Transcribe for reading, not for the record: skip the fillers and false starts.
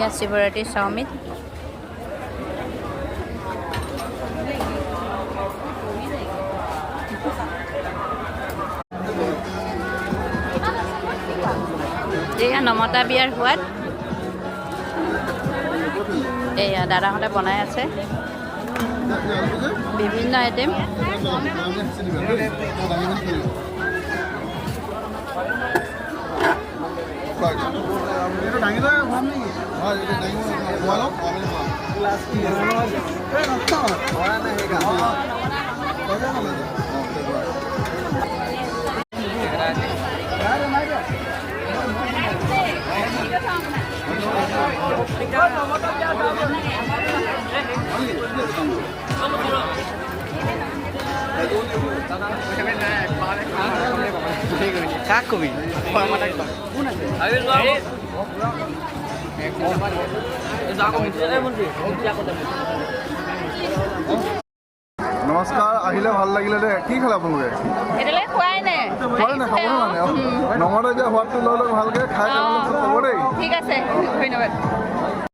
এয়া শিৱৰাত্ৰি চাউমিন। এয়া নমতা বিয়াৰ সোৱাদ। এয়া দাদাহঁতে বনাই আছে বিভিন্ন আইটেম। কাক কবি নমস্কাৰ, আহিলে ভাল লাগিলে দে। কি খালে আপোনালোকে? এতিয়ালৈকে খোৱাই নাই। খোৱাই নাই, খাব মানে নমতে এতিয়া সোৱাদটো লৈ লওক ভালকৈ খাই ক'ব দেই। ঠিক আছে, ধন্যবাদ।